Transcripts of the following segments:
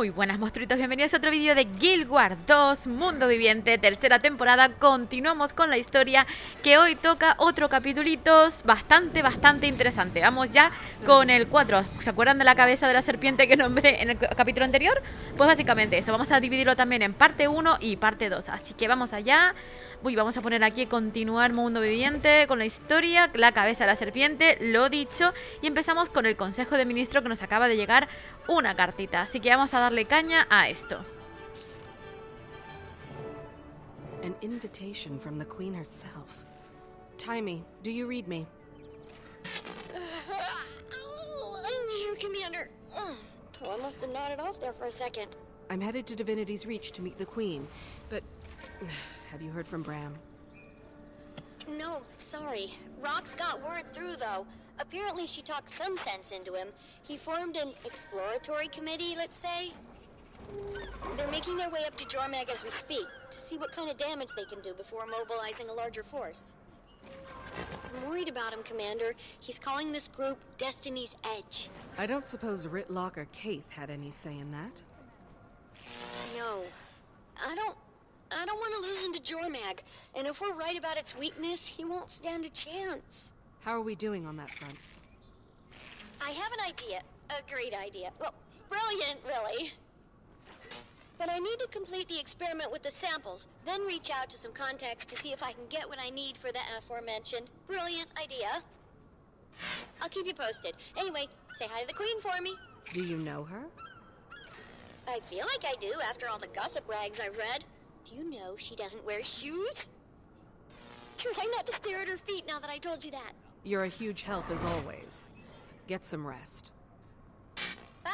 Muy buenas monstruitos, bienvenidos a otro vídeo de Guild Wars 2 Mundo Viviente, tercera temporada. Continuamos con la historia, que hoy toca otro capitulitos bastante interesante. Vamos ya con el 4. ¿Se acuerdan de la cabeza de la serpiente que nombré en el capítulo anterior? Pues básicamente eso, vamos a dividirlo también en parte 1 y parte 2. Así que vamos allá. Vamos a poner aquí continuar Mundo Viviente con la historia, la cabeza de la serpiente, lo dicho. Y empezamos con el Consejo de Ministro, que nos acaba de llegar una cartita. Así que vamos a darle caña a esto. An invitation from the Queen herself. Timey, do you read me? I'm here, Commander. Oh, I must have nodded off there for a second. I'm headed to Divinity's Reach to meet the Queen, but have you heard from Bram? No, sorry. Rox got word through, though. Apparently she talked some sense into him. He formed an exploratory committee, let's say. They're making their way up to Jormag as we speak, to see what kind of damage they can do before mobilizing a larger force. I'm worried about him, Commander. He's calling this group Destiny's Edge. I don't suppose Ritlock or Kaith had any say in that? No. I don't want to lose him to Jormag, and if we're right about its weakness, he won't stand a chance. How are we doing on that front? I have an idea. A great idea. Well, brilliant, really. But I need to complete the experiment with the samples, then reach out to some contacts to see if I can get what I need for the aforementioned brilliant idea. I'll keep you posted. Anyway, say hi to the Queen for me. Do you know her? I feel like I do after all the gossip rags I've read. Do you know she doesn't wear shoes? Try not to stare at her feet now that I told you that. You're a huge help as always. Get some rest. Bye!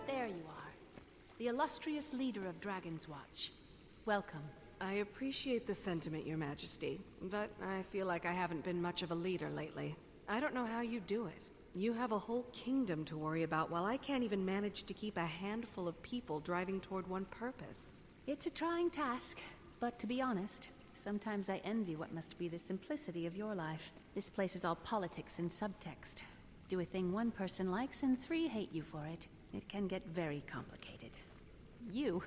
There you are, the illustrious leader of Dragon's Watch. Welcome. I appreciate the sentiment, Your Majesty, but I feel like I haven't been much of a leader lately. I don't know how you do it. You have a whole kingdom to worry about, while I can't even manage to keep a handful of people driving toward one purpose. It's a trying task, but to be honest, sometimes I envy what must be the simplicity of your life. This place is all politics and subtext. Do a thing one person likes and 3 hate you for it. It can get very complicated. You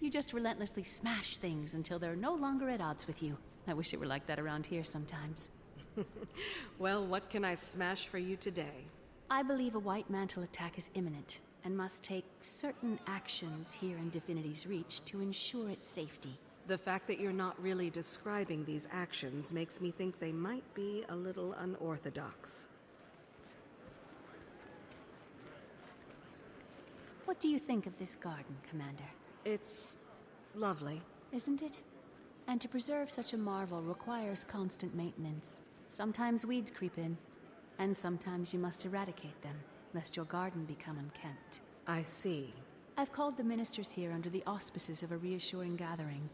just relentlessly smash things until they're no longer at odds with you. I wish it were like that around here sometimes. Well, what can I smash for you today? I believe a White Mantle attack is imminent, and must take certain actions here in Divinity's Reach to ensure its safety. The fact that you're not really describing these actions makes me think they might be a little unorthodox. What do you think of this garden, Commander? It's lovely. Isn't it? And to preserve such a marvel requires constant maintenance. Sometimes weeds creep in, and sometimes you must eradicate them, lest your garden become unkempt. I see. I've called the ministers here under the auspices of a reassuring gathering,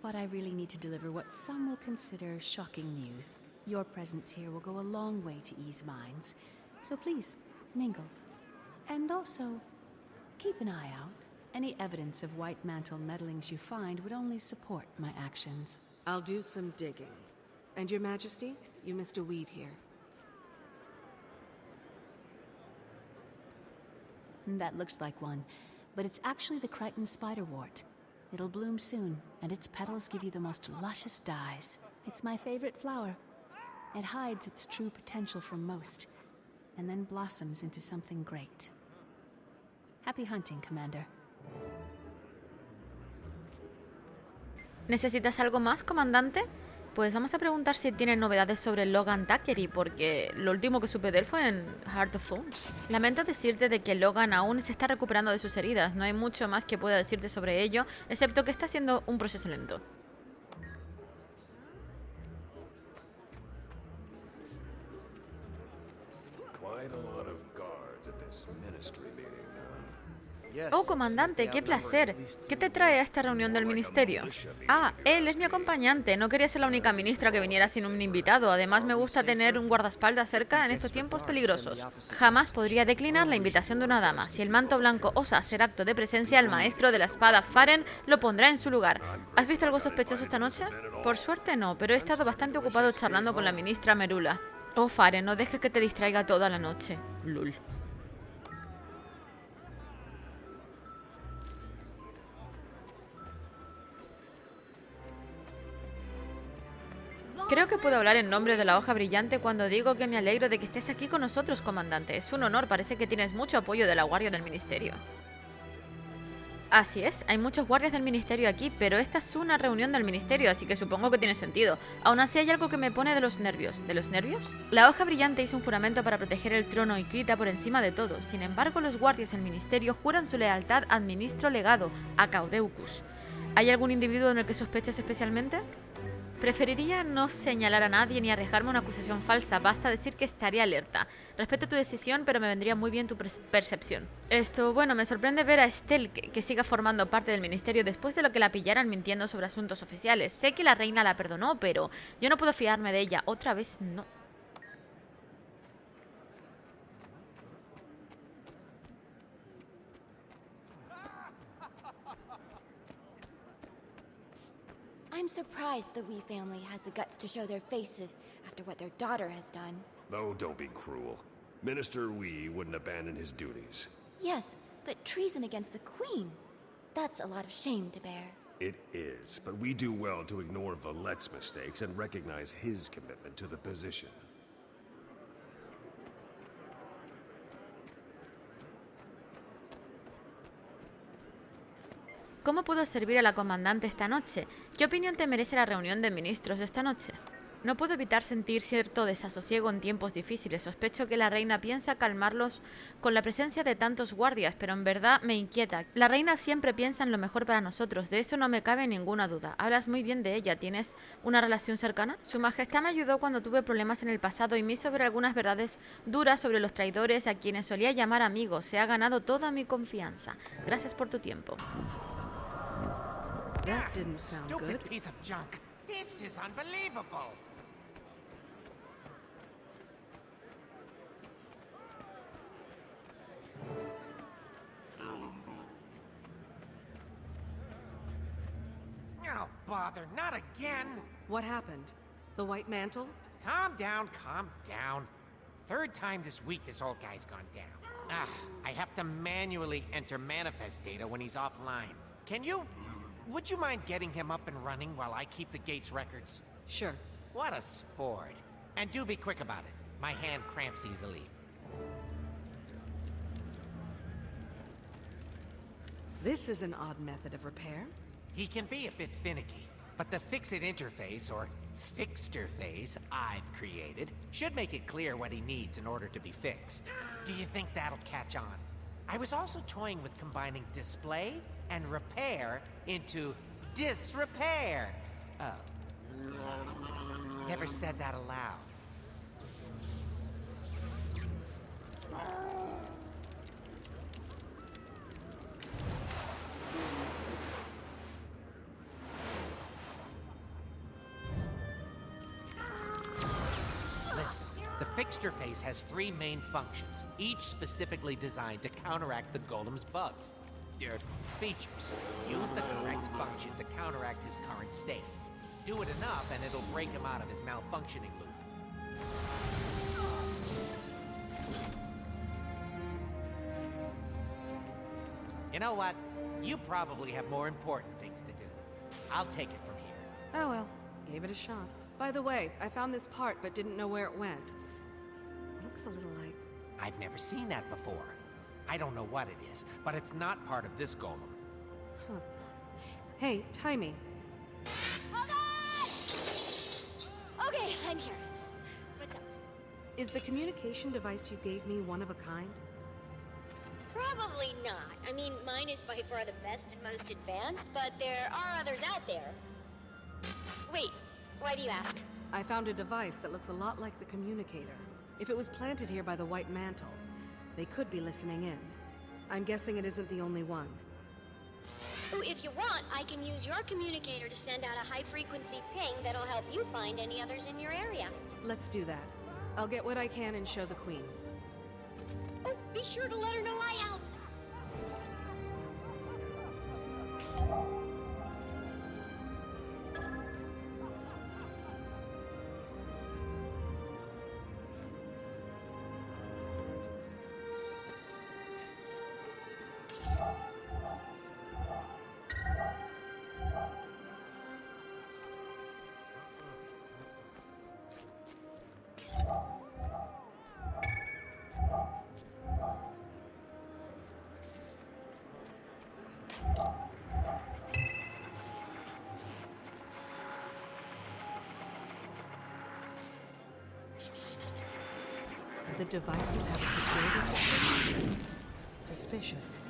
but I really need to deliver what some will consider shocking news. Your presence here will go a long way to ease minds, so please, mingle. And also, keep an eye out. Any evidence of White Mantle meddlings you find would only support my actions. I'll do some digging. And Your Majesty, you missed a weed here. That looks like one, but it's actually the Krytan spiderwort. It'll bloom soon, and its petals give you the most luscious dyes. It's my favorite flower. It hides its true potential from most, and then blossoms into something great. Happy hunting, Commander. ¿Necesitas algo más, comandante? Pues vamos a preguntar si tienen novedades sobre Logan Thackeray, porque lo último que supe de él fue en Heart of Oak. Lamento decirte de que Logan aún se está recuperando de sus heridas. No hay mucho más que pueda decirte sobre ello, excepto que está siendo un proceso lento. Quite a lot of guards at this ministry meeting. Oh, comandante, qué placer. ¿Qué te trae a esta reunión del ministerio? Ah, él es mi acompañante. No quería ser la única ministra que viniera sin un invitado. Además, me gusta tener un guardaespaldas cerca en estos tiempos peligrosos. Jamás podría declinar la invitación de una dama. Si el Manto Blanco osa hacer acto de presencia, el maestro de la espada Faren lo pondrá en su lugar. ¿Has visto algo sospechoso esta noche? Por suerte no, pero he estado bastante ocupado charlando con la ministra Merula. Oh, Faren, no dejes que te distraiga toda la noche. Lul. Creo que puedo hablar en nombre de la hoja brillante cuando digo que me alegro de que estés aquí con nosotros, comandante. Es un honor, parece que tienes mucho apoyo de la guardia del ministerio. Así es, hay muchos guardias del ministerio aquí, pero esta es una reunión del ministerio, así que supongo que tiene sentido. Aún así hay algo que me pone de los nervios. ¿De los nervios? La hoja brillante hizo un juramento para proteger el trono y Kryta por encima de todo. Sin embargo, los guardias del ministerio juran su lealtad al ministro legado, a Caudecus. ¿Hay algún individuo en el que sospeches especialmente? Preferiría no señalar a nadie ni arriesgarme una acusación falsa, basta decir que estaré alerta. Respeto tu decisión, pero me vendría muy bien tu percepción. Bueno, me sorprende ver a Estelle que siga formando parte del ministerio después de lo que la pillaran mintiendo sobre asuntos oficiales. Sé que la reina la perdonó, pero yo no puedo fiarme de ella. Otra vez no. I'm surprised the Wee family has the guts to show their faces after what their daughter has done. Oh, don't be cruel. Minister Wee wouldn't abandon his duties. Yes, but treason against the Queen. That's a lot of shame to bear. It is, but we do well to ignore Valette's mistakes and recognize his commitment to the position. ¿Cómo puedo servir a la comandante esta noche? ¿Qué opinión te merece la reunión de ministros esta noche? No puedo evitar sentir cierto desasosiego en tiempos difíciles. Sospecho que la reina piensa calmarlos con la presencia de tantos guardias, pero en verdad me inquieta. La reina siempre piensa en lo mejor para nosotros, de eso no me cabe ninguna duda. Hablas muy bien de ella, ¿tienes una relación cercana? Su majestad me ayudó cuando tuve problemas en el pasado y me hizo ver algunas verdades duras sobre los traidores a quienes solía llamar amigos. Se ha ganado toda mi confianza. Gracias por tu tiempo. That didn't sound good. Stupid piece of junk. This is unbelievable. Oh, bother, not again. What happened? The White Mantle? Calm down, calm down. Third time this week this old guy's gone down. I have to manually enter manifest data when he's offline. Would you mind getting him up and running while I keep the gate's records? Sure. What a sport. And do be quick about it. My hand cramps easily. This is an odd method of repair. He can be a bit finicky, but the fix-it interface, or fixterface, I've created should make it clear what he needs in order to be fixed. Do you think that'll catch on? I was also toying with combining display and repair into disrepair. Oh. Never said that aloud. Listen, the fixture face has 3 main functions, each specifically designed to counteract the golem's bugs. Features. Use the correct function to counteract his current state. Do it enough and it'll break him out of his malfunctioning loop. You know what? You probably have more important things to do. I'll take it from here. Oh well, gave it a shot. By the way, I found this part but didn't know where it went. Looks a little like... I've never seen that before. I don't know what it is, but it's not part of this golem. Huh. Hey, Timey. Hold on! Okay, I'm here. What's up? Is the communication device you gave me one of a kind? Probably not. I mean, mine is by far the best and most advanced, but there are others out there. Wait, why do you ask? I found a device that looks a lot like the communicator. If it was planted here by the White Mantle, they could be listening in. I'm guessing it isn't the only one. Ooh, if you want, I can use your communicator to send out a high-frequency ping that'll help you find any others in your area. Let's do that. I'll get what I can and show the Queen. Oh, be sure to let her know I helped. The devices have a security system. Suspicious.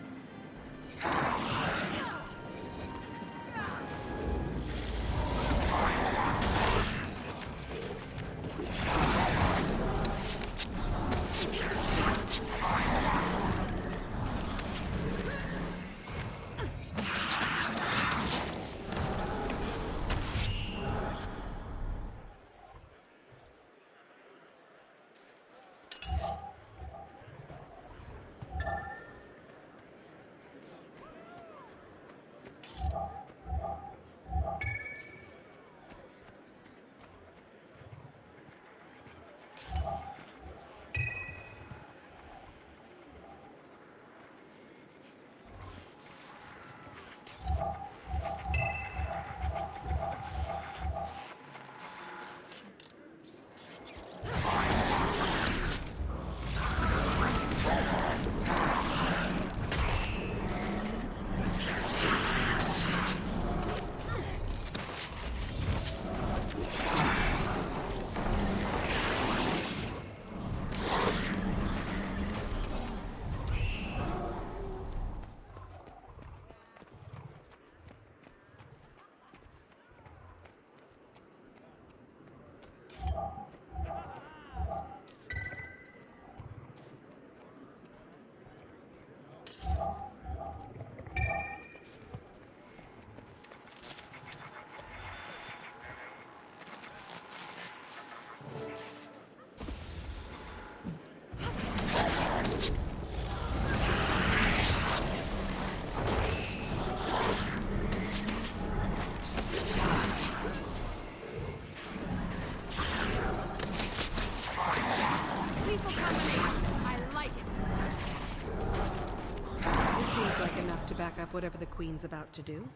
Back up whatever the Queen's about to do.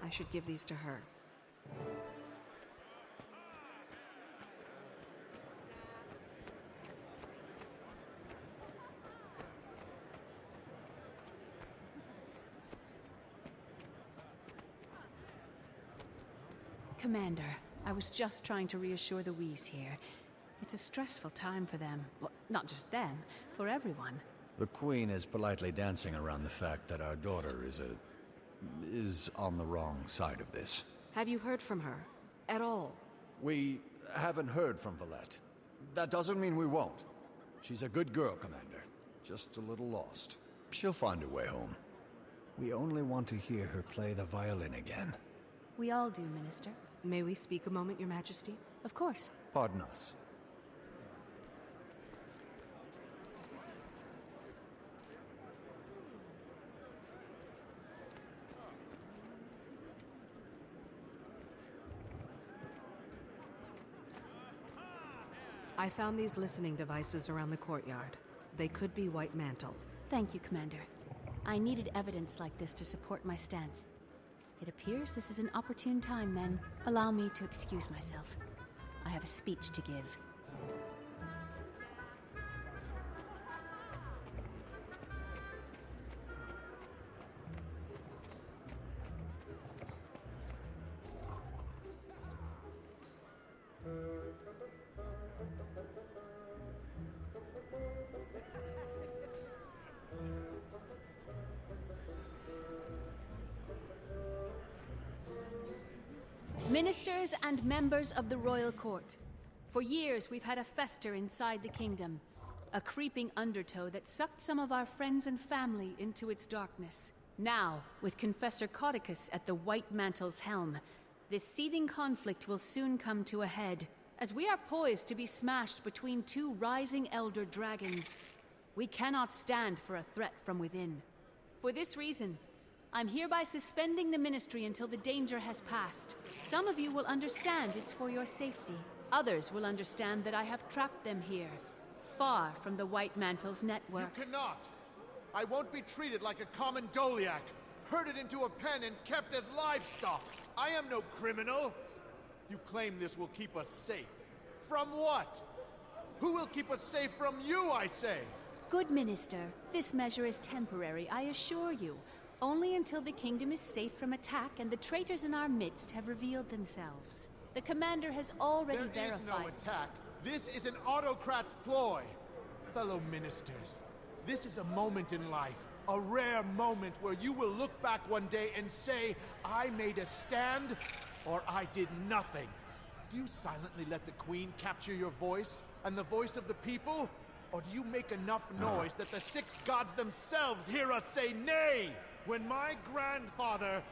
I should give these to her. Commander, I was just trying to reassure the Whis here. It's a stressful time for them. Well, not just them, for everyone. The Queen is politely dancing around the fact that our daughter is on the wrong side of this. Have you heard from her? At all? We haven't heard from Valette. That doesn't mean we won't. She's a good girl, Commander. Just a little lost. She'll find her way home. We only want to hear her play the violin again. We all do, Minister. May we speak a moment, Your Majesty? Of course. Pardon us. I found these listening devices around the courtyard. They could be White Mantle. Thank you, Commander. I needed evidence like this to support my stance. It appears this is an opportune time, then. Allow me to excuse myself. I have a speech to give. Ministers and members of the royal court, For years, we've had a fester inside the kingdom. A creeping undertow that sucked some of our friends and family into its darkness. Now, with Confessor Caudecus at the White Mantle's helm, this seething conflict will soon come to a head, as we are poised to be smashed between two rising elder dragons. We cannot stand for a threat from within. For this reason, I'm hereby suspending the ministry until the danger has passed. Some of you will understand it's for your safety. Others will understand that I have trapped them here, far from the White Mantle's network. You cannot! I won't be treated like a common Doliac, herded into a pen and kept as livestock. I am no criminal. You claim this will keep us safe. From what? Who will keep us safe from you, I say? Good Minister, this measure is temporary, I assure you. Only until the kingdom is safe from attack and the traitors in our midst have revealed themselves. The commander has already verified. There is no attack. This is an autocrat's ploy. Fellow ministers, this is a moment in life, a rare moment where you will look back one day and say, I made a stand, or I did nothing. Do you silently let the Queen capture your voice, and the voice of the people? Or do you make enough noise that the six gods themselves hear us say nay? When my grandfather...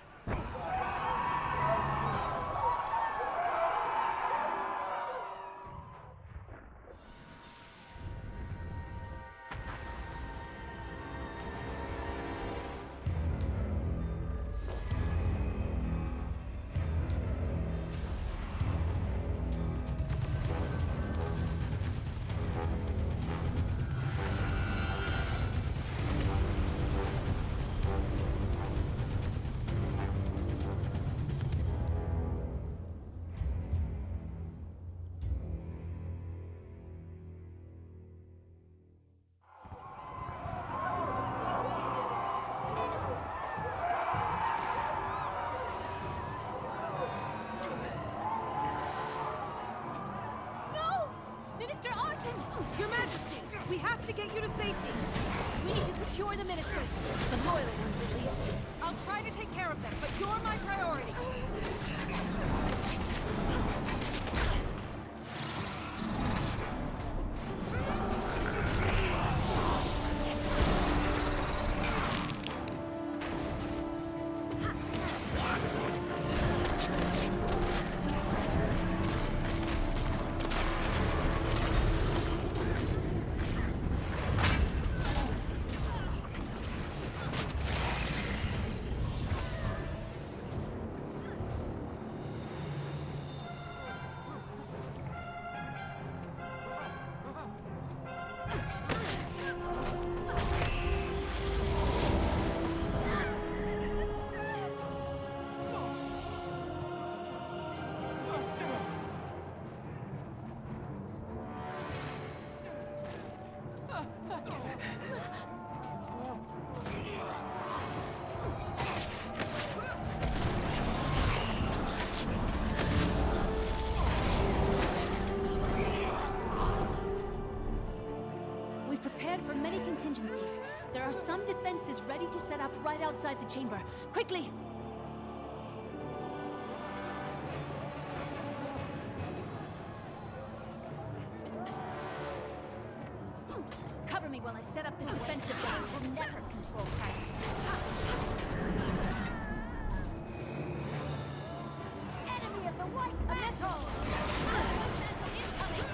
Your Majesty, we have to get you to safety. We need to secure the ministers, the loyal ones at least. I'll try to take care of them, but you're my priority. Contingencies. There are some defenses ready to set up right outside the chamber. Quickly! Cover me while I set up this defensive wall. We'll never control fire. Enemy of the White Mantle! White Mantle incoming!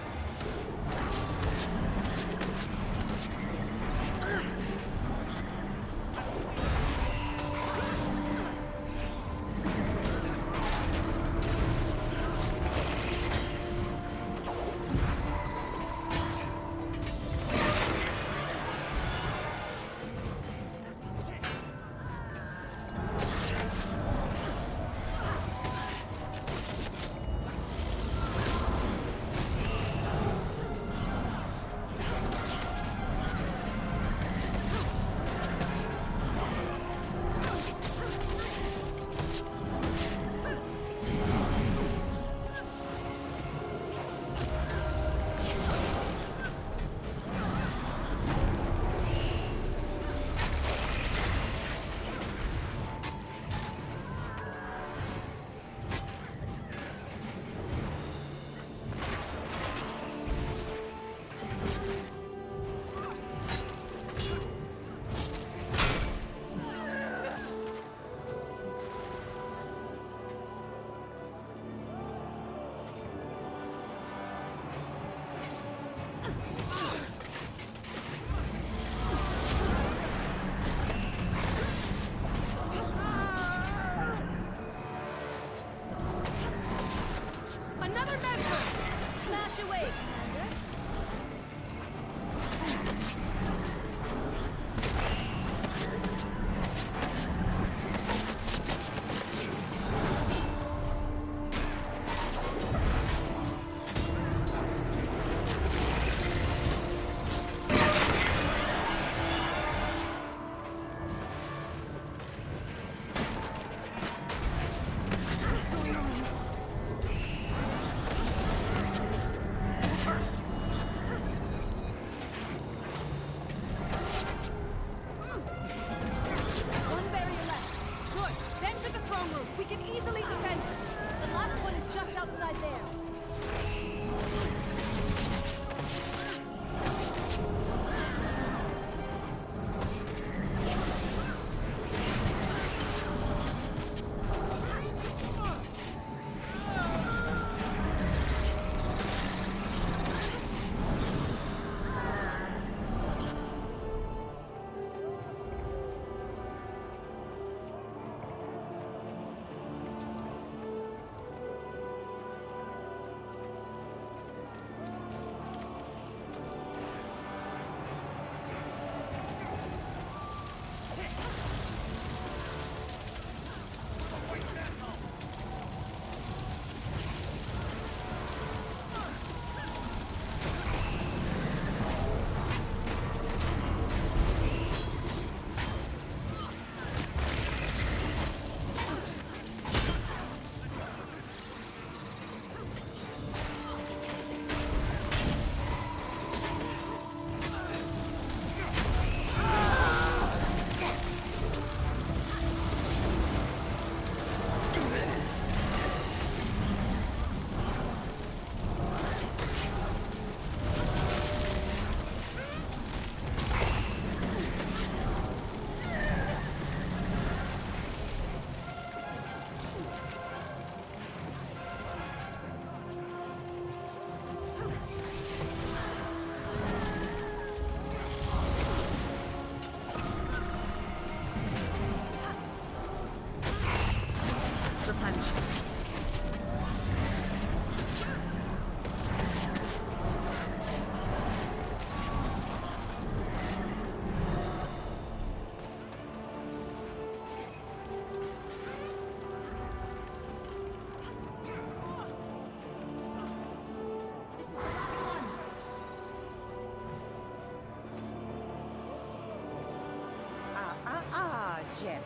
Jennah,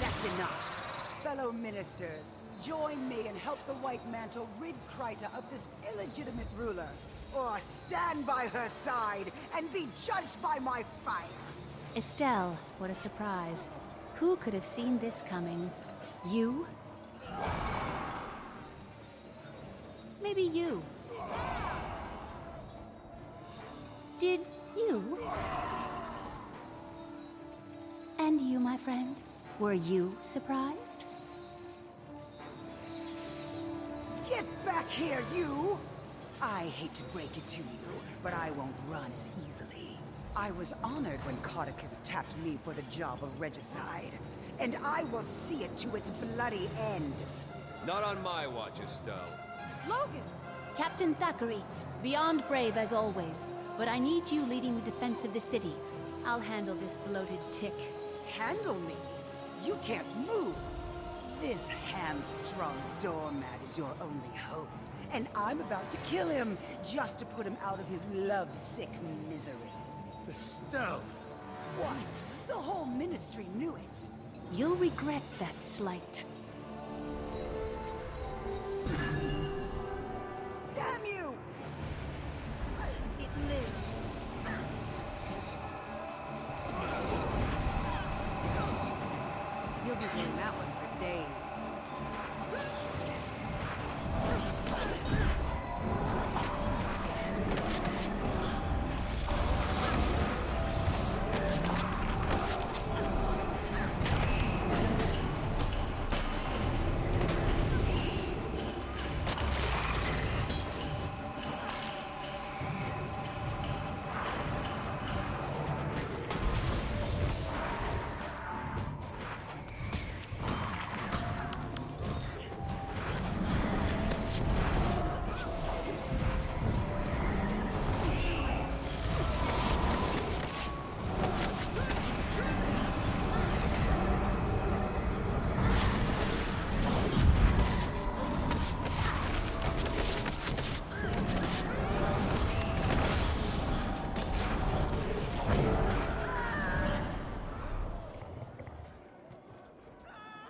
that's enough. Fellow ministers, join me and help the White Mantle rid Kryta of this illegitimate ruler. Or stand by her side and be judged by my fire. Estelle, what a surprise. Who could have seen this coming? You? Maybe you. Did you? And you, my friend? Were you surprised? Get back here, you! I hate to break it to you, but I won't run as easily. I was honored when Caudecus tapped me for the job of regicide, and I will see it to its bloody end. Not on my watch, Estelle. Logan! Captain Thackeray, beyond brave as always, but I need you leading the defense of the city. I'll handle this bloated tick. Handle me? You can't move. This hamstrung doormat is your only hope. And I'm about to kill him, just to put him out of his lovesick misery. Estelle! What? The whole ministry knew it. You'll regret that slight. Damn you! It lives. You'll be doing that one for days.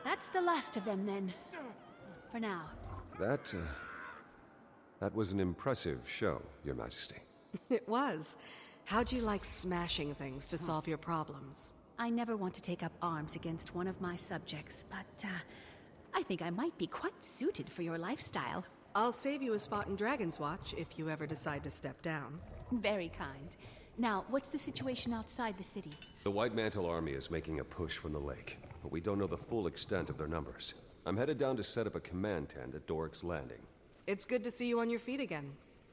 That's the last of them, then. For now. That was an impressive show, Your Majesty. It was. How'd you like smashing things to solve your problems? I never want to take up arms against one of my subjects, but I think I might be quite suited for your lifestyle. I'll save you a spot in Dragon's Watch if you ever decide to step down. Very kind. Now, what's the situation outside the city? The White Mantle Army is making a push from the lake, but we don't know the full extent of their numbers. I'm headed down to set up a command tent at Doric's Landing. It's good to see you on your feet again.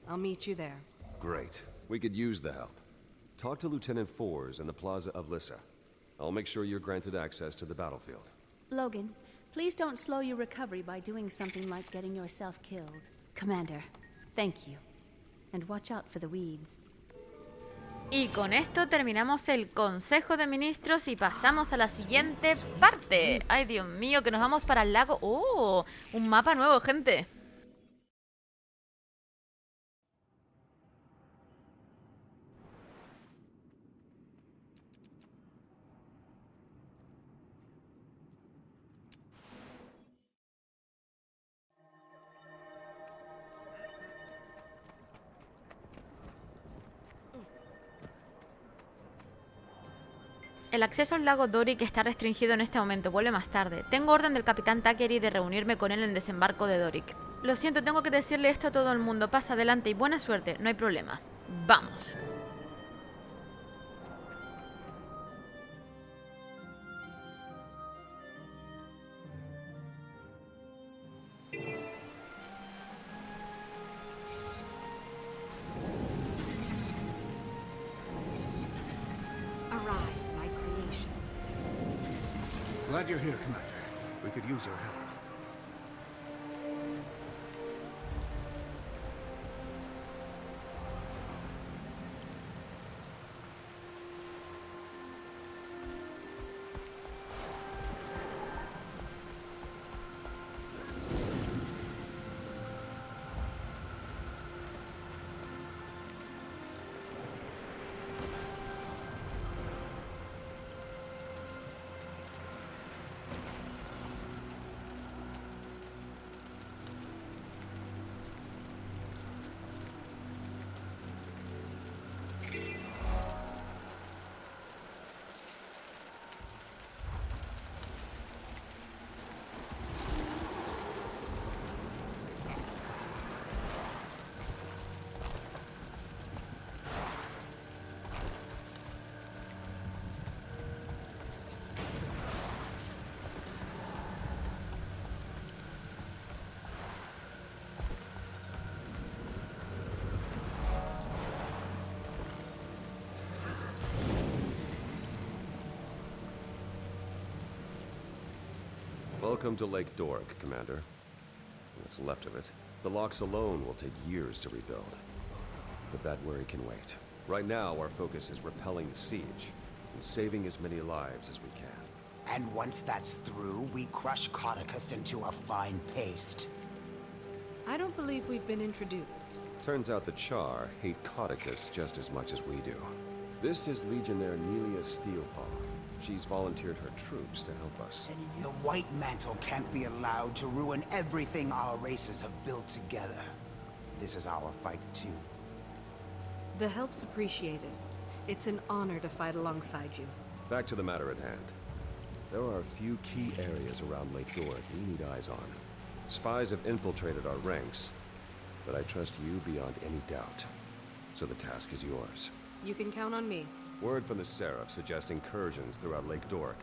I'll meet you there. Great. We could use the help. Talk to Lieutenant Fours in the Plaza of Lissa. I'll make sure you're granted access to the battlefield. Logan, please don't slow your recovery by doing something like getting yourself killed. Commander, thank you. And watch out for the weeds. Y con esto terminamos el Consejo de Ministros y pasamos a la siguiente parte. Ay, Dios mío, que nos vamos para el lago. ¡Oh! Un mapa nuevo, gente. El acceso al lago Doric está restringido en este momento, vuelve más tarde. Tengo orden del capitán Thackeray de reunirme con él en el desembarco de Doric. Lo siento, tengo que decirle esto a todo el mundo. Pasa adelante y buena suerte, no hay problema. ¡Vamos! Arise, my creation. Glad you're here, Commander. We could use your help. Welcome to Lake Doric, Commander. What's left of it. The locks alone will take years to rebuild. But that worry can wait. Right now, our focus is repelling the siege and saving as many lives as we can. And once that's through, we crush Caudecus into a fine paste. I don't believe we've been introduced. Turns out the Char hate Caudecus just as much as we do. This is Legionnaire Nelia Steelpaw. She's volunteered her troops to help us. The White Mantle can't be allowed to ruin everything our races have built together. This is our fight, too. The help's appreciated. It's an honor to fight alongside you. Back to the matter at hand. There are a few key areas around Lake Doric we need eyes on. Spies have infiltrated our ranks, but I trust you beyond any doubt. So the task is yours. You can count on me. Word from the Seraph suggests incursions throughout Lake Doric.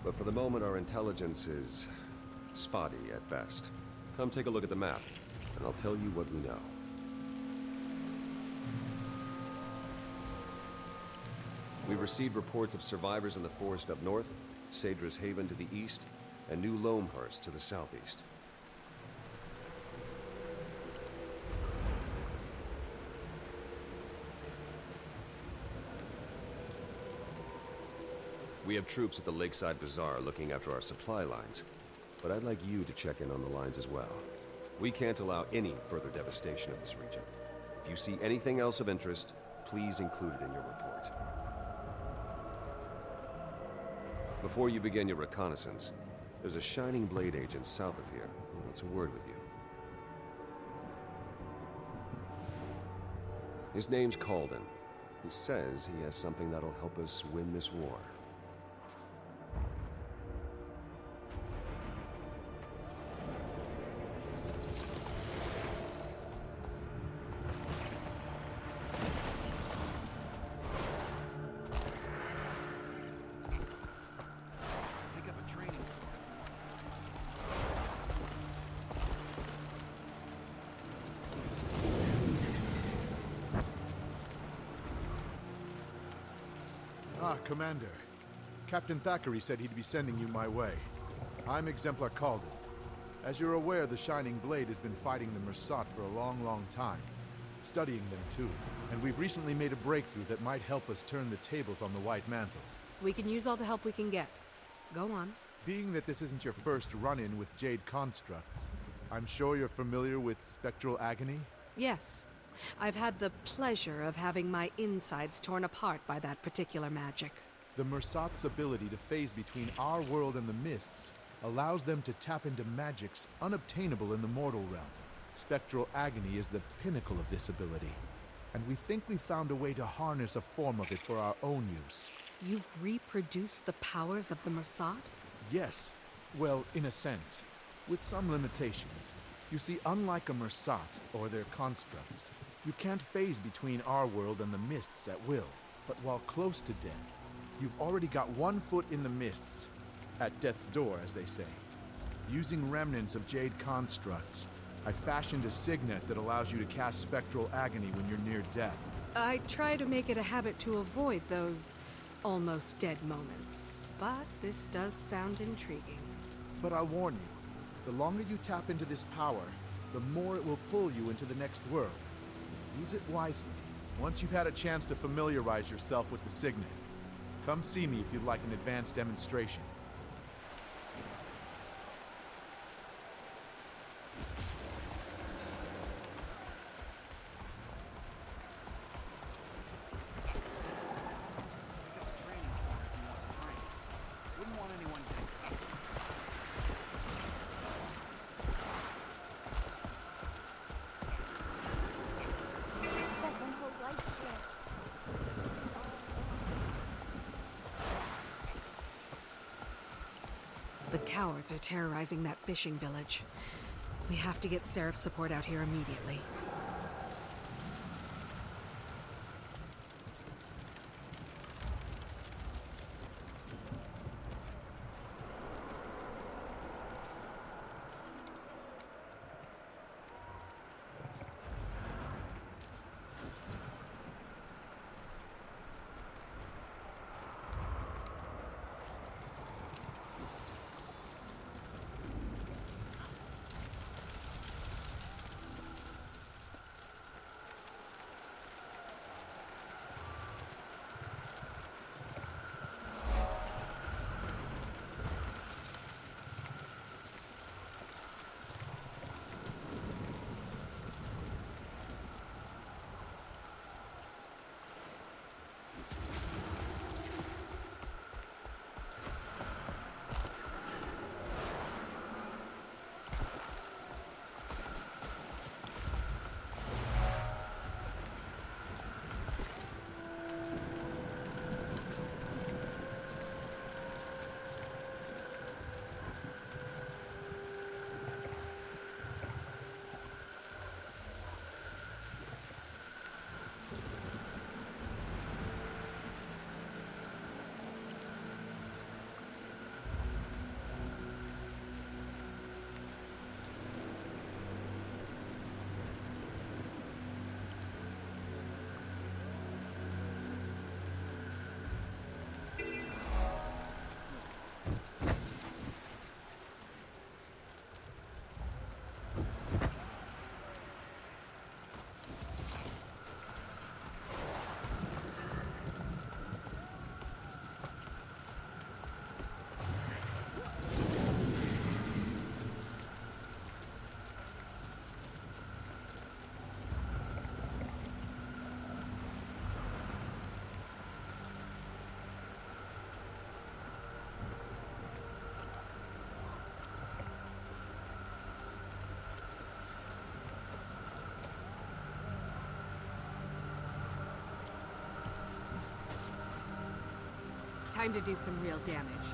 But for the moment, our intelligence is spotty at best. Come take a look at the map, and I'll tell you what we know. We received reports of survivors in the forest up north, Sadra's Haven to the east, and New Loamhurst to the southeast. We have troops at the Lakeside Bazaar looking after our supply lines, but I'd like you to check in on the lines as well. We can't allow any further devastation of this region. If you see anything else of interest, please include it in your report. Before you begin your reconnaissance, there's a Shining Blade agent south of here who wants a word with you. His name's Calden. He says he has something that'll help us win this war. Commander. Captain Thackeray said he'd be sending you my way. I'm Exemplar Calden. As you're aware, the Shining Blade has been fighting the Mersat for a long, long time. Studying them too. And we've recently made a breakthrough that might help us turn the tables on the White Mantle. We can use all the help we can get. Go on. Being that this isn't your first run-in with Jade constructs, I'm sure you're familiar with spectral agony? Yes. I've had the pleasure of having my insides torn apart by that particular magic. The Mersat's ability to phase between our world and the Mists allows them to tap into magics unobtainable in the mortal realm. Spectral agony is the pinnacle of this ability, and we think we found a way to harness a form of it for our own use. You've reproduced the powers of the Mersat? Yes. Well, in a sense. With some limitations. You see, unlike a Mersat or their constructs, you can't phase between our world and the Mists at will. But while close to death, you've already got one foot in the Mists. At death's door, as they say. Using remnants of Jade constructs, I fashioned a signet that allows you to cast spectral agony when you're near death. I try to make it a habit to avoid those almost dead moments, but this does sound intriguing. But I'll warn you, the longer you tap into this power, the more it will pull you into the next world. Use it wisely, once you've had a chance to familiarize yourself with the signet. Come see me if you'd like an advanced demonstration. The cowards are terrorizing that fishing village. We have to get Seraph support out here immediately. Time to do some real damage.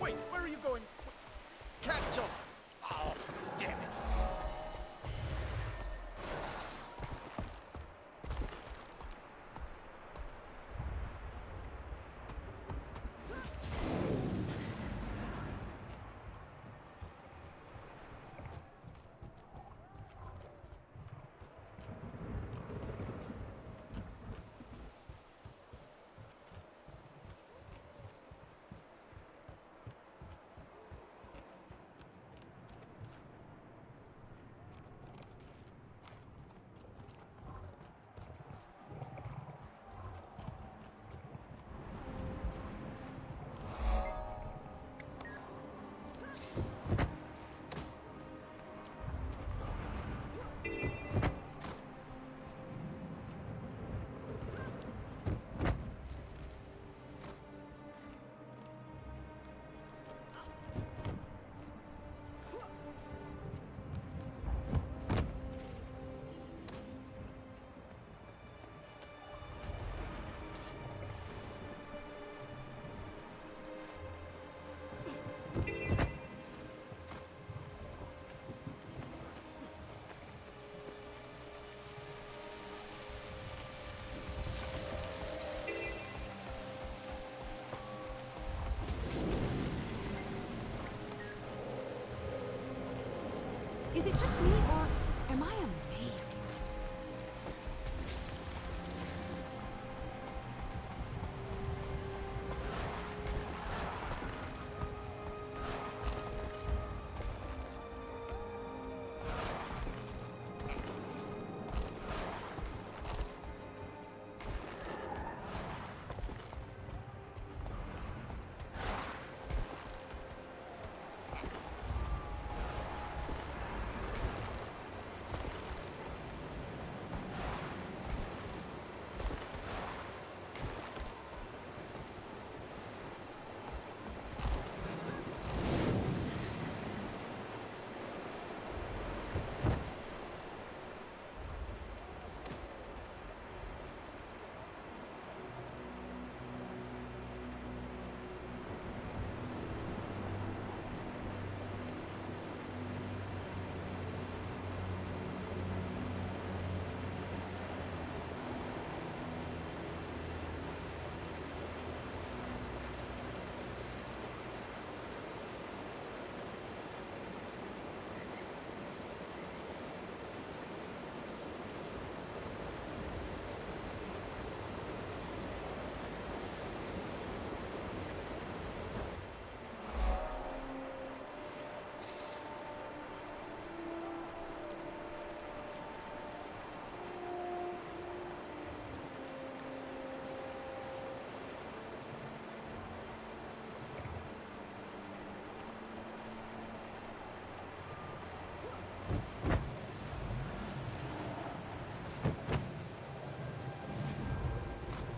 Wait, where are you going? Can't just... Oh, damn it. Is it just me, or am I amazing?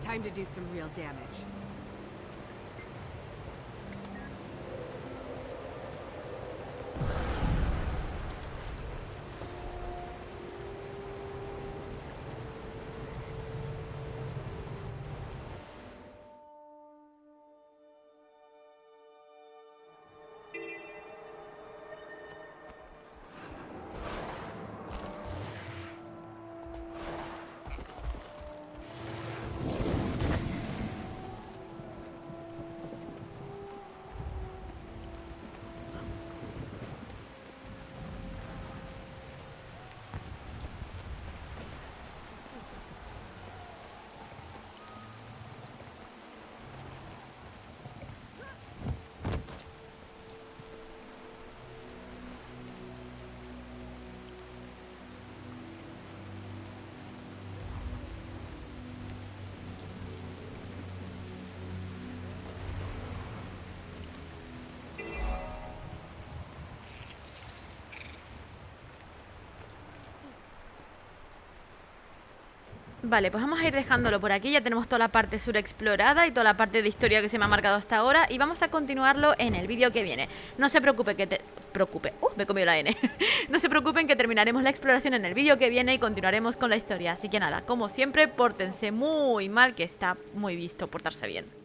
Time to do some real damage. Vale, pues vamos a ir dejándolo por aquí. Ya tenemos toda la parte sur explorada y toda la parte de historia que se me ha marcado hasta ahora. Y vamos a continuarlo en el vídeo que viene. No se preocupe me he comido la N. No se preocupen que terminaremos la exploración en el vídeo que viene y continuaremos con la historia. Así que nada, como siempre, pórtense muy mal, que está muy visto portarse bien.